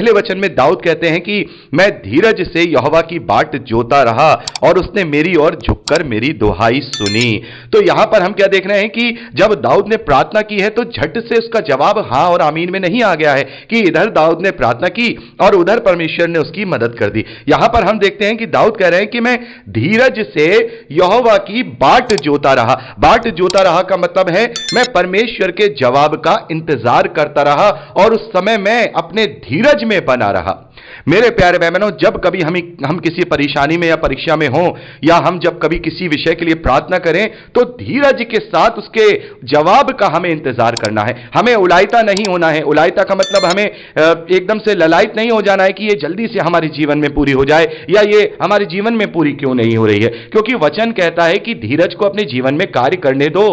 पहले वचन में दाऊद कहते हैं कि मैं धीरज से यहोवा की बाट जोता रहा और उसने मेरी ओर झुककर मेरी दुहाई सुनी। तो यहां पर हम क्या देख रहे हैं कि जब दाऊद ने प्रार्थना की है तो झट से उसका जवाब हां और आमीन में नहीं आ गया है कि इधर दाऊद ने प्रार्थना की और उधर परमेश्वर ने उसकी मदद कर दी। यहां पर हम देखते हैं कि दाऊद कह रहे हैं कि मैं धीरज से यहोवा की बाट जोता रहा। बाट जोता रहा का मतलब है मैं परमेश्वर के जवाब का इंतजार करता रहा और उस समय मैं अपने धीरज में बना रहा। मेरे प्यारे भाई बहनों, जब कभी हम किसी परेशानी में या परीक्षा में हों या हम जब कभी किसी विषय के लिए प्रार्थना करें तो धीरज के साथ उसके जवाब का हमें इंतजार करना है। हमें उलायता नहीं होना है। उलायता का मतलब हमें एकदम से ललायत नहीं हो जाना है कि ये जल्दी से हमारे जीवन में पूरी हो जाए या ये हमारे जीवन में पूरी क्यों नहीं हो रही है, क्योंकि वचन कहता है कि धीरज को अपने जीवन में कार्य करने दो।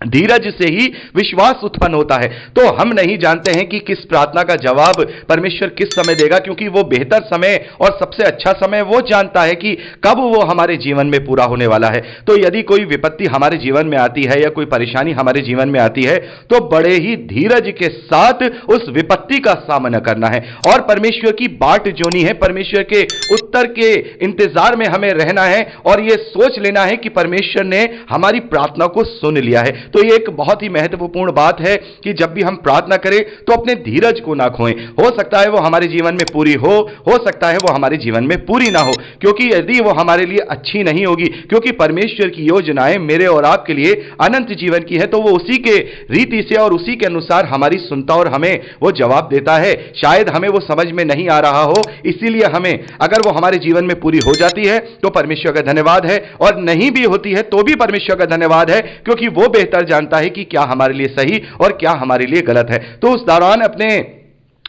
धीरज से ही विश्वास उत्पन्न होता है। तो हम नहीं जानते हैं कि किस प्रार्थना का जवाब परमेश्वर किस समय देगा, क्योंकि वो बेहतर समय और सबसे अच्छा समय वो जानता है कि कब वो हमारे जीवन में पूरा होने वाला है। तो यदि कोई विपत्ति हमारे जीवन में आती है या कोई परेशानी हमारे जीवन में आती है तो बड़े ही धीरज के साथ उस विपत्ति का सामना करना है और परमेश्वर की बाट जोनी है। परमेश्वर के उत्तर के इंतजार में हमें रहना है और यह सोच लेना है कि परमेश्वर ने हमारी प्रार्थना को सुन लिया है। तो यह एक बहुत ही महत्वपूर्ण बात है कि जब भी हम प्रार्थना करें तो अपने धीरज को ना खोएं। हो सकता है वो हमारे जीवन में पूरी हो सकता है वो हमारे जीवन में पूरी ना हो, क्योंकि यदि वो हमारे लिए अच्छी नहीं होगी, क्योंकि परमेश्वर की योजनाएं मेरे और आपके लिए अनंत जीवन की है, तो वो उसी के रीति से और उसी के अनुसार हमारी सुनता और हमें वो जवाब देता है। शायद हमें वो समझ में नहीं आ रहा हो, इसीलिए हमें अगर वो हमारे जीवन में पूरी हो जाती है तो परमेश्वर का धन्यवाद है, और नहीं भी होती है तो भी परमेश्वर का धन्यवाद है, क्योंकि वो बेहतर जानता है कि क्या हमारे लिए सही और क्या हमारे लिए गलत है। तो उस दौरान अपने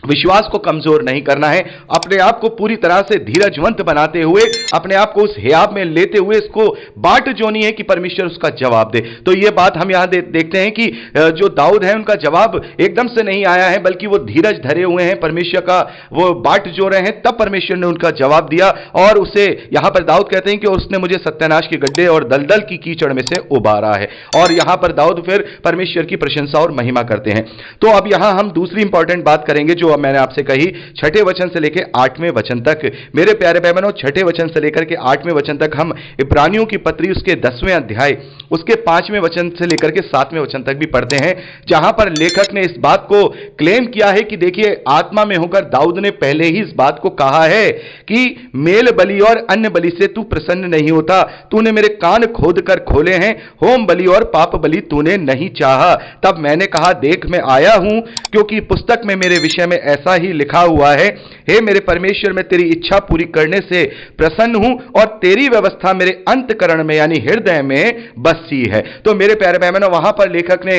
विश्वास को कमजोर नहीं करना है, अपने आप को पूरी तरह से धीरजवंत बनाते हुए अपने आप को उस हियाब में लेते हुए इसको बाट जोनी है कि परमेश्वर उसका जवाब दे। तो यह बात हम यहां देखते हैं कि जो दाऊद है उनका जवाब एकदम से नहीं आया है, बल्कि वो धीरज धरे हुए हैं, परमेश्वर का वो बाट जो रहे हैं, तब परमेश्वर ने उनका जवाब दिया। और उसे यहां पर दाऊद कहते हैं कि उसने मुझे सत्यानाश के गड्ढे और दलदल की कीचड़ में से उबारा है। और यहां पर दाऊद फिर परमेश्वर की प्रशंसा और महिमा करते हैं। तो अब यहां हम दूसरी इंपॉर्टेंट बात करेंगे जो मैंने आपसे कही, 6ठे वचन से लेकर 8वें वचन तक। मेरे प्यारे भाई बहनों, 6ठे वचन से लेकर के 8वें वचन तक हम इब्रानियों की पत्री उसके 10वें अध्याय उसके 5वें वचन से लेकर के 7वें वचन तक भी पढ़ते हैं, जहां पर लेखक ने इस बात को क्लेम किया है कि देखिए, आत्मा में होकर दाऊद ने पहले ही इस बात को कहा है कि मेल बलि और अन्य बलि से तू प्रसन्न नहीं होता, तूने मेरे कान खोद कर खोले हैं, होम बलि और पाप बलि तूने नहीं चाहा। तब मैंने कहा, देख मैं आया हूं, क्योंकि पुस्तक में मेरे विषय में ऐसा ही लिखा हुआ है, हे मेरे परमेश्वर, मैं तेरी इच्छा पूरी करने से प्रसन्न हूं और तेरी व्यवस्था मेरे अंतःकरण में यानी हृदय में बसी है। तो मेरे प्यारे भाई बहनों, वहां पर लेखक ने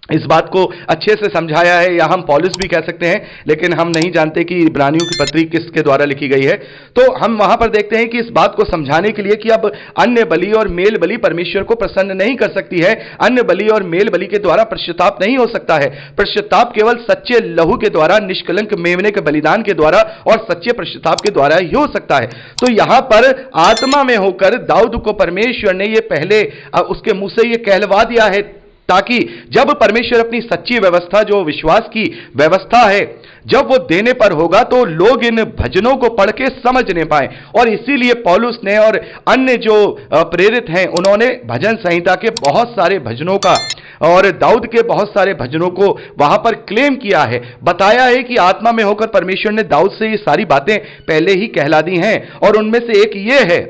इस बात को अच्छे से समझाया है, या हम पौलुस भी कह सकते हैं, लेकिन हम नहीं जानते कि इब्रानियों की पत्री किसके द्वारा लिखी गई है। तो हम वहां पर देखते हैं कि इस बात को समझाने के लिए कि अब अन्य बलि और मेल बलि परमेश्वर को प्रसन्न नहीं कर सकती है। अन्य बलि और मेल बलि के द्वारा पश्चाताप नहीं हो सकता है। पश्चाताप केवल सच्चे लहू के द्वारा, निष्कलंक मेमने के बलिदान के द्वारा और सच्चे पश्चाताप के द्वारा ही हो सकता है। तो यहां पर आत्मा में होकर दाऊद को परमेश्वर ने यह पहले उसके मुंह से यह कहलवा दिया है, ताकि जब परमेश्वर अपनी सच्ची व्यवस्था, जो विश्वास की व्यवस्था है, जब वो देने पर होगा तो लोग इन भजनों को पढ़ के समझ नहीं पाए। और इसीलिए पौलुस ने और अन्य जो प्रेरित हैं, उन्होंने भजन संहिता के बहुत सारे भजनों का और दाऊद के बहुत सारे भजनों को वहां पर क्लेम किया है, बताया है कि आत्मा में होकर परमेश्वर ने दाऊद से ये सारी बातें पहले ही कहला दी हैं। और उनमें से एक ये है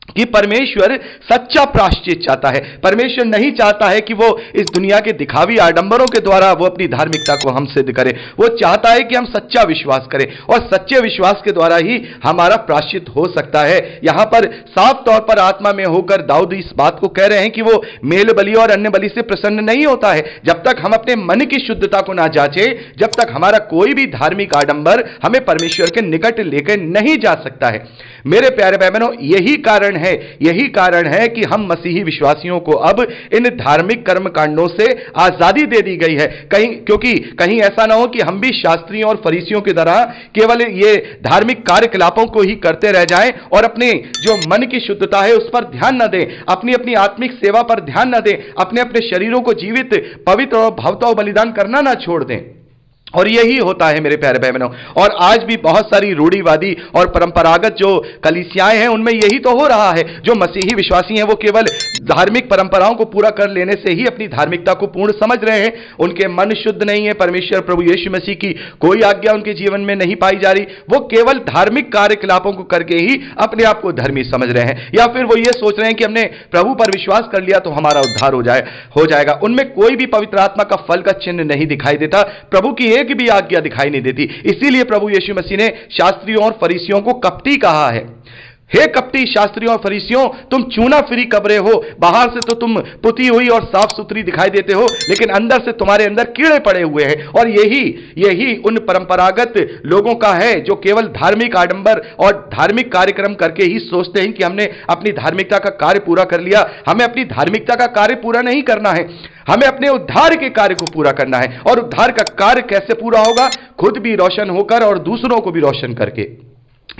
कि परमेश्वर सच्चा प्रायश्चित चाहता है। परमेश्वर नहीं चाहता है कि वो इस दुनिया के दिखावी आडंबरों के द्वारा वो अपनी धार्मिकता को हम सिद्ध करे। वो चाहता है कि हम सच्चा विश्वास करें, और सच्चे विश्वास के द्वारा ही हमारा प्रायश्चित हो सकता है। यहां पर साफ तौर पर आत्मा में होकर दाऊद इस बात को कह रहे हैं कि वो मेल बलि और अन्य बलि से प्रसन्न नहीं होता है। जब तक हम अपने मन की शुद्धता को ना जांचे, जब तक हमारा कोई भी धार्मिक आडंबर हमें परमेश्वर के निकट लेकर नहीं जा सकता है। मेरे प्यारे भाई बहनों, यही कारण है कि हम मसीही विश्वासियों को अब इन धार्मिक कर्म कांडों से आजादी दे दी गई है। क्योंकि कहीं ऐसा ना हो कि हम भी शास्त्रियों और फरीसियों की तरह केवल ये धार्मिक कार्यकलापों को ही करते रह जाएं और अपने जो मन की शुद्धता है उस पर ध्यान न दें, अपनी अपनी आत्मिक सेवा पर ध्यान न दें, अपने अपने शरीरों को जीवित, पवित्र और भवता बलिदान करना ना छोड़ दें। और यही होता है मेरे प्यारे भाई बहनों। और आज भी बहुत सारी रूढ़िवादी और परंपरागत जो कलीसियाएं हैं उनमें यही तो हो रहा है। जो मसीही विश्वासी हैं वो केवल धार्मिक परंपराओं को पूरा कर लेने से ही अपनी धार्मिकता को पूर्ण समझ रहे हैं। उनके मन शुद्ध नहीं है, परमेश्वर प्रभु यीशु मसीह की कोई आज्ञा उनके जीवन में नहीं पाई जा रही। वो केवल धार्मिक कार्यकलापों को करके ही अपने आप को धर्मी समझ रहे हैं, या फिर वो ये सोच रहे हैं कि हमने प्रभु पर विश्वास कर लिया तो हमारा उद्धार हो जाएगा। उनमें कोई भी पवित्र आत्मा का फल का चिन्ह नहीं दिखाई देता, प्रभु की एक भी आज्ञा दिखाई नहीं देती। इसीलिए प्रभु यीशु मसीह ने शास्त्रियों और फरीसियों को कपटी कहा है। हे कपटी शास्त्रियों और फरीसियों, तुम चूना फिरी कब्रें हो, बाहर से तो तुम पुती हुई और साफ सुथरी दिखाई देते हो, लेकिन अंदर से तुम्हारे अंदर कीड़े पड़े हुए हैं। और यही उन परंपरागत लोगों का है जो केवल धार्मिक आडंबर और धार्मिक कार्यक्रम करके ही सोचते हैं कि हमने अपनी धार्मिकता का कार्य पूरा कर लिया। हमें अपनी धार्मिकता का कार्य पूरा नहीं करना है, हमें अपने उद्धार के कार्य को पूरा करना है। और उद्धार का कार्य कैसे पूरा होगा? खुद भी रोशन होकर और दूसरों को भी रोशन करके।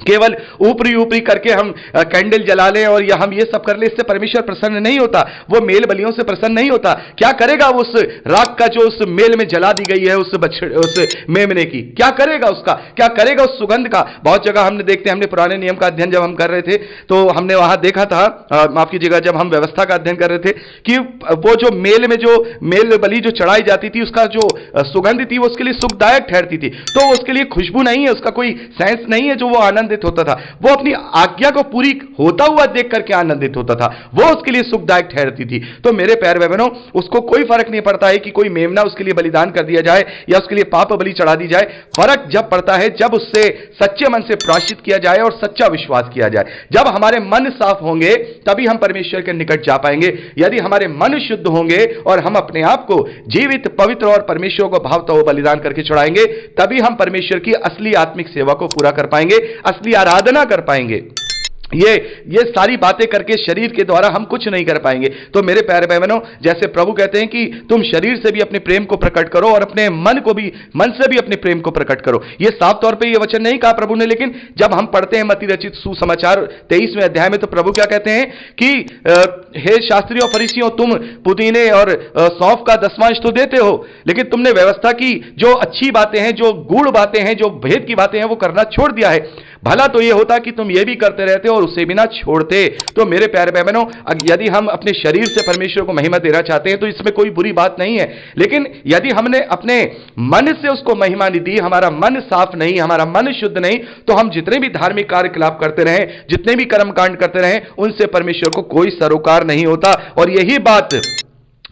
केवल ऊपरी करके हम कैंडल जला लें और या हम ये सब कर ले, इससे परमेश्वर प्रसन्न नहीं होता। वो मेल बलियों से प्रसन्न नहीं होता। क्या करेगा उस राख का जो उस मेल में जला दी गई है, उस मेमने की क्या करेगा? उसका क्या करेगा? उस सुगंध का। बहुत जगह हमने देखते हैं, हमने पुराने नियम का अध्ययन जब हम कर रहे थे तो हमने वहां देखा था, माफ कीजिएगा, जब हम व्यवस्था का अध्ययन कर रहे थे कि वो जो मेल में जो मेल बलि जो चढ़ाई जाती थी उसका जो सुगंध थी वो उसके लिए सुखदायक ठहरती थी। तो उसके लिए खुशबू नहीं है, उसका कोई सेंस नहीं है जो वो आनंदित होता था। वो अपनी आज्ञा को पूरी होता हुआ देख करके आनंदित होता था, वो उसके लिए सुखदायक ठहरती थी। तो मेरे प्यारे भाई बहनों, उसको कोई फर्क नहीं पड़ता है कि कोई मेमना उसके लिए बलिदान कर दिया जाए या उसके लिए पाप बलि चढ़ा दी जाए। फर्क जब पड़ता है जब उससे सच्चे मन से प्रायश्चित किया जाए और सच्चा विश्वास किया जाए। जब हमारे मन साफ होंगे तभी हम परमेश्वर के निकट जा पाएंगे। यदि हमारे मन शुद्ध होंगे और हम अपने आप को जीवित, पवित्र और परमेश्वर को भावता हुआ बलिदान करके चढ़ाएंगे, तभी हम परमेश्वर की असली आत्मिक सेवा को पूरा कर पाएंगे, असली आराधना कर पाएंगे। ये सारी बातें करके शरीर के द्वारा हम कुछ नहीं कर पाएंगे। तो मेरे प्यारे भाई बहनों, जैसे प्रभु कहते हैं कि तुम शरीर से भी अपने प्रेम को प्रकट करो और अपने मन से भी अपने प्रेम को प्रकट करो। ये साफ तौर पे ये वचन नहीं कहा प्रभु ने, लेकिन जब हम पढ़ते हैं मत्ती रचित सुसमाचार 23वें अध्याय में, तो प्रभु क्या कहते हैं कि हे शास्त्रियों फरीसियों, तुम पुदीने और सौंफ का दसवांश तो देते हो, लेकिन तुमने व्यवस्था की जो अच्छी बातें हैं, जो गूढ़ बातें हैं, जो भेद की बातें हैं, वो करना छोड़ दिया है। भला तो ये होता कि तुम ये भी करते रहते और उससे भी ना छोड़ते। तो मेरे प्यारे भाई बहनों, यदि हम अपने शरीर से परमेश्वर को महिमा देना चाहते हैं तो इसमें कोई बुरी बात नहीं है, लेकिन यदि हमने अपने मन से उसको महिमा नहीं दी, हमारा मन साफ नहीं, हमारा मन शुद्ध नहीं, तो हम जितने भी धार्मिक कार्यकलाप करते रहें, जितने भी कर्मकांड करते रहें, उनसे परमेश्वर को कोई सरोकार नहीं होता। और यही बात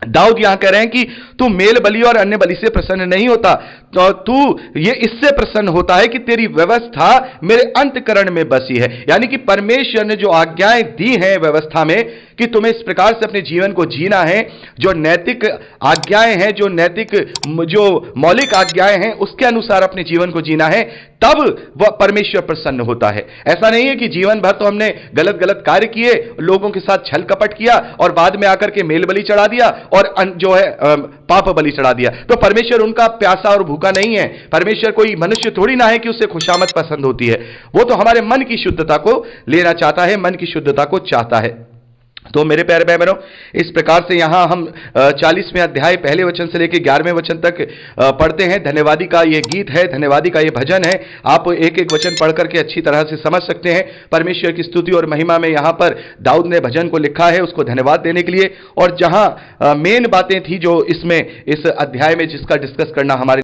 दाऊद यहां कह रहे हैं कि तू मेल बलि और अन्य बलि से प्रसन्न नहीं होता, तो तू ये इससे प्रसन्न होता है कि तेरी व्यवस्था मेरे अंतकरण में बसी है। यानी कि परमेश्वर ने जो आज्ञाएं दी हैं व्यवस्था में कि तुम्हें इस प्रकार से अपने जीवन को जीना है, जो नैतिक आज्ञाएं हैं, जो मौलिक आज्ञाएं हैं, उसके अनुसार अपने जीवन को जीना है, तब वह परमेश्वर प्रसन्न होता है। ऐसा नहीं है कि जीवन भर तो हमने गलत कार्य किए, लोगों के साथ छल कपट किया और बाद में आकर के मेल बलि चढ़ा दिया और जो है पाप बलि चढ़ा दिया, तो परमेश्वर उनका प्यासा और भूखा नहीं है। परमेश्वर कोई मनुष्य थोड़ी ना है कि उसे खुशामद पसंद होती है। वो तो हमारे मन की शुद्धता को लेना चाहता है, मन की शुद्धता को चाहता है। तो मेरे प्यारे भाई बहनों, इस प्रकार से यहां हम 40वें अध्याय पहले वचन से लेकर 11वें वचन तक पढ़ते हैं। धन्यवादी का ये गीत है, धन्यवादी का ये भजन है। आप एक एक वचन पढ़ करके अच्छी तरह से समझ सकते हैं। परमेश्वर की स्तुति और महिमा में यहां पर दाऊद ने भजन को लिखा है उसको धन्यवाद देने के लिए। और जहां मेन बातें थी जो इसमें इस अध्याय में जिसका डिस्कस करना हमारे